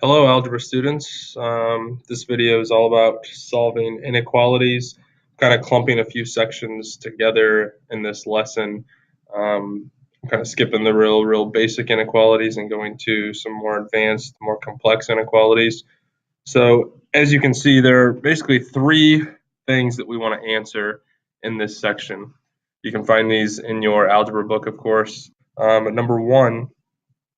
Hello, algebra students. This video is all about solving inequalities, kind of clumping a few sections together in this lesson. I'm kind of skipping the real basic inequalities and going to some more advanced, more complex inequalities. So as you can see, there are basically three things that we want to answer in this section. You can find these in your algebra book, of course. But number one,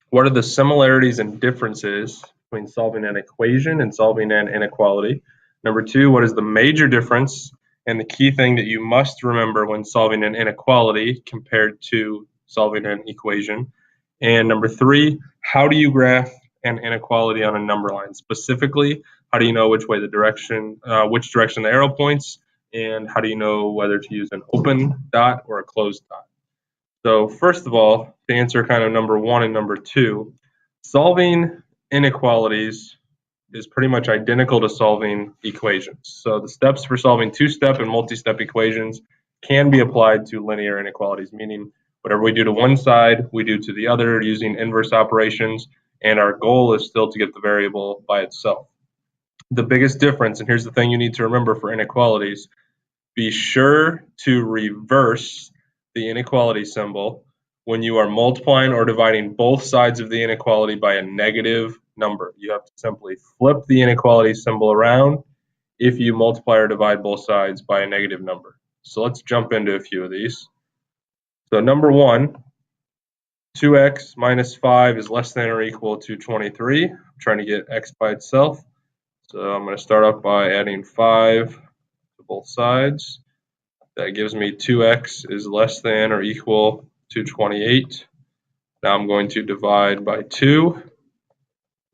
what are the similarities and differences between solving an equation and solving an inequality? Number two, what is the major difference and the key thing that you must remember when solving an inequality compared to solving an equation? And number three, how do you graph an inequality on a number line? Specifically, how do you know which direction the arrow points, and how do you know whether to use an open dot or a closed dot? So first of all, to answer kind of number one and number two, solving inequalities is pretty much identical to solving equations. So the steps for solving two-step and multi-step equations can be applied to linear inequalities, meaning whatever we do to one side, we do to the other using inverse operations, and our goal is still to get the variable by itself. The biggest difference, and here's the thing you need to remember for inequalities, be sure to reverse the inequality symbol when you are multiplying or dividing both sides of the inequality by a negative number. You have to simply flip the inequality symbol around if you multiply or divide both sides by a negative number. So let's jump into a few of these. So number one, 2x minus 5 is less than or equal to 23. I'm trying to get x by itself. So I'm going to start off by adding 5 to both sides. That gives me 2x is less than or equal to 28. Now I'm going to divide by 2,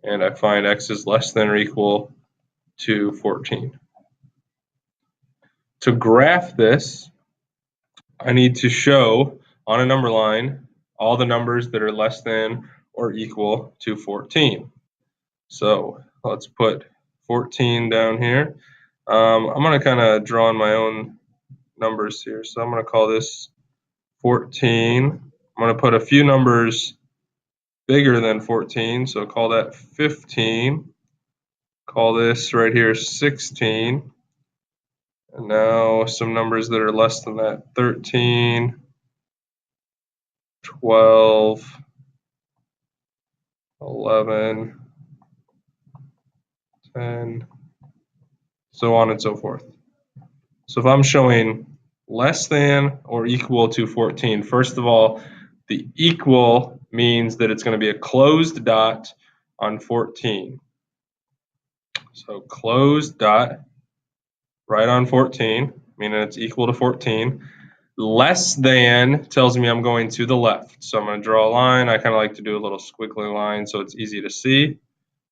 and I find x is less than or equal to 14. To graph this, I need to show on a number line all the numbers that are less than or equal to 14. So let's put 14 down here. I'm going to kind of draw on my own numbers here. So I'm going to call this 14. I'm going to put a few numbers bigger than 14, so call that 15. Call this right here 16. And now some numbers that are less than that, 13, 12, 11, 10, so on and so forth. So if I'm showing less than or equal to 14, first of all, the equal means that it's going to be a closed dot on 14. So closed dot right on 14, meaning it's equal to 14. Less than tells me I'm going to the left. So I'm going to draw a line. I kind of like to do a little squiggly line so it's easy to see.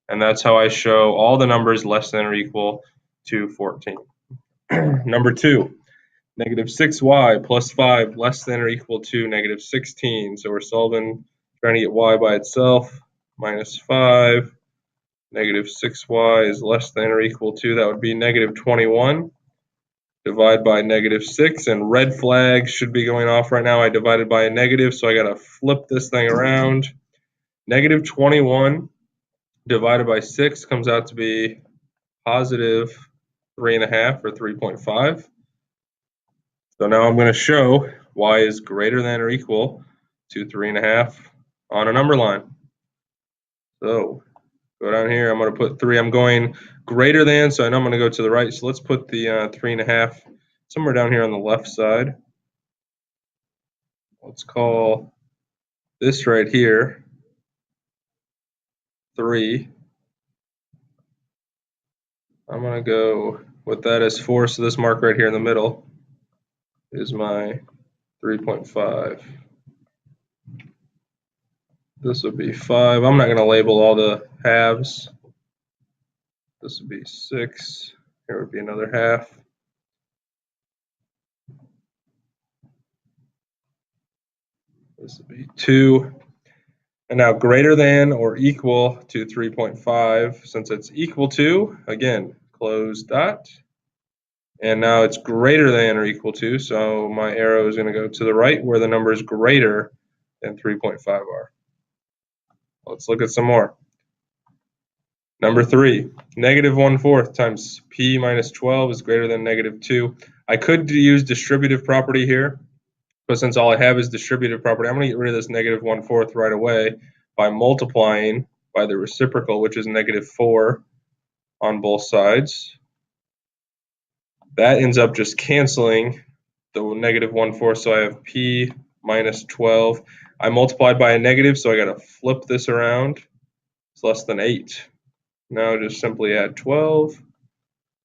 And that's how I show all the numbers less than or equal to 14. Number two, negative 6y plus 5 less than or equal to negative 16. So we're solving, trying to get y by itself, minus 5. Negative 6y is less than or equal to, that would be negative 21. Divide by negative 6, and red flag should be going off right now. I divided by a negative, so I got to flip this thing around. Negative 21 divided by 6 comes out to be positive 3.5 or 3.5. So now I'm going to show y is greater than or equal to 3.5 on a number line. So go down here, I'm going to put 3. I'm going greater than, so I know I'm going to go to the right. So let's put the 3.5 somewhere down here on the left side. Let's call this right here 3. I'm going to go with that as 4, so this mark right here in the middle is my 3.5. This would be 5. I'm not going to label all the halves. This would be 6. Here would be another half. This would be 2. And now greater than or equal to 3.5. Since it's equal to, again, close dot. And now it's greater than or equal to, so my arrow is going to go to the right where the number is greater than 3.5 are. Let's look at some more. Number 3, negative 1/4 times p minus 12 is greater than negative 2. I could use distributive property here, but since all I have is distributive property, I'm going to get rid of this negative 1/4 right away by multiplying by the reciprocal, which is negative 4 on both sides. That ends up just canceling the negative 1/4, so I have p minus 12. I multiplied by a negative, so I got to flip this around. It's less than 8. Now just simply add 12,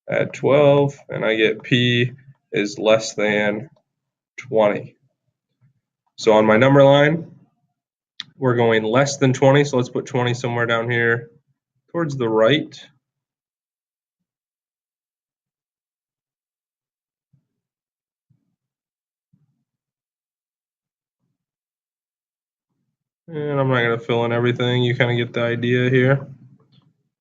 and I get p is less than 20. So on my number line, we're going less than 20, so let's put 20 somewhere down here towards the right. And I'm not going to fill in everything. You kind of get the idea here.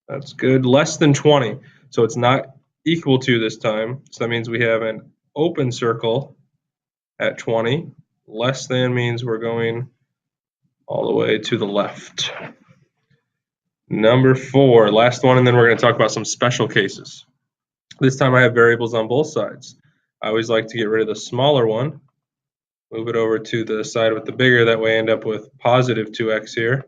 That's good. Less than 20. So it's not equal to this time. So that means we have an open circle at 20. Less than means we're going all the way to the left. Number 4, last one, and then we're going to talk about some special cases. This time I have variables on both sides. I always like to get rid of the smaller one, move it over to the side with the bigger, that way I end up with positive 2x here.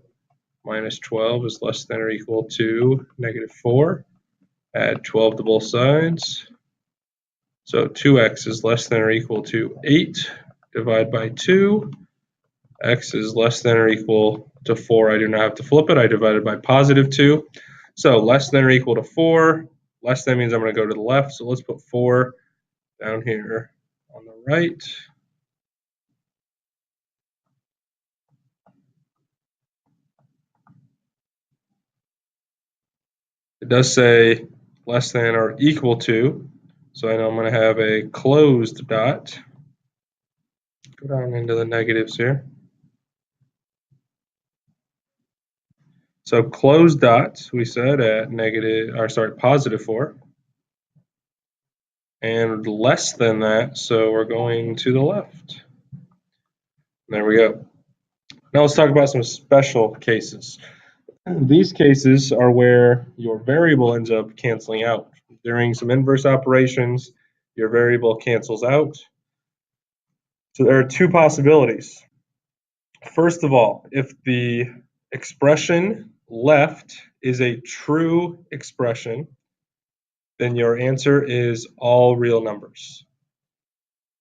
Minus 12 is less than or equal to negative 4. Add 12 to both sides. So 2x is less than or equal to 8. Divide by 2. X is less than or equal to 4. I do not have to flip it. I divided by positive 2. So less than or equal to 4. Less than means I'm going to go to the left. So let's put 4 down here on the right. It does say less than or equal to. So I know I'm going to have a closed dot. Go down into the negatives here. So closed dots, we said at positive 4. And less than that, so we're going to the left. There we go. Now let's talk about some special cases. These cases are where your variable ends up canceling out. During some inverse operations, your variable cancels out. So there are two possibilities. First of all, if the expression left is a true expression, then your answer is all real numbers.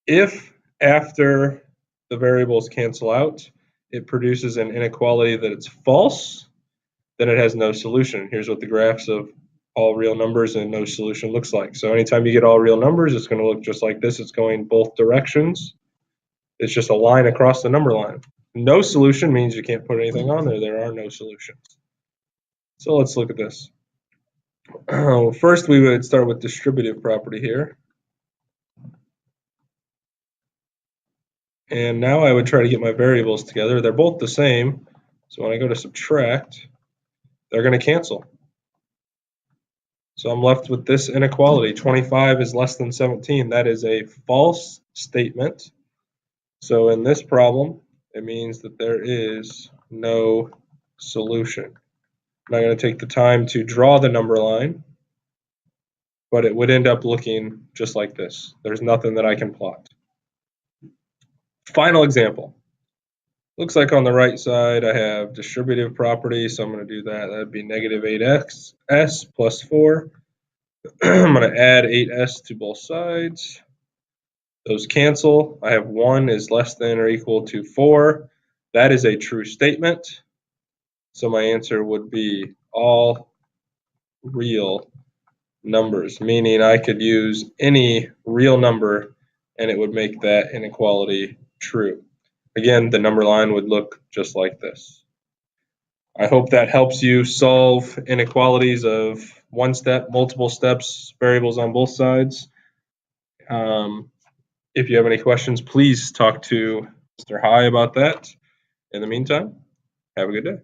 If after the variables cancel out, it produces an inequality that it's false, then it has no solution. Here's what the graphs of all real numbers and no solution looks like. So anytime you get all real numbers, it's going to look just like this. It's going both directions. It's just a line across the number line. No solution means you can't put anything on there. There are no solutions. So let's look at this. First, we would start with distributive property here. And now I would try to get my variables together. They're both the same. So when I go to subtract, they're going to cancel. So I'm left with this inequality. 25 is less than 17. That is a false statement. So in this problem, it means that there is no solution. I'm not going to take the time to draw the number line, but it would end up looking just like this. There's nothing that I can plot. Final example. Looks like on the right side I have distributive property, so I'm going to do that. That would be negative 8s plus 4. I'm going to add 8s to both sides. Those cancel. I have 1 is less than or equal to 4. That is a true statement. So my answer would be all real numbers, meaning I could use any real number and it would make that inequality true. Again, the number line would look just like this. I hope that helps you solve inequalities of one step, multiple steps, variables on both sides. If you have any questions, please talk to Mr. High about that. In the meantime, have a good day.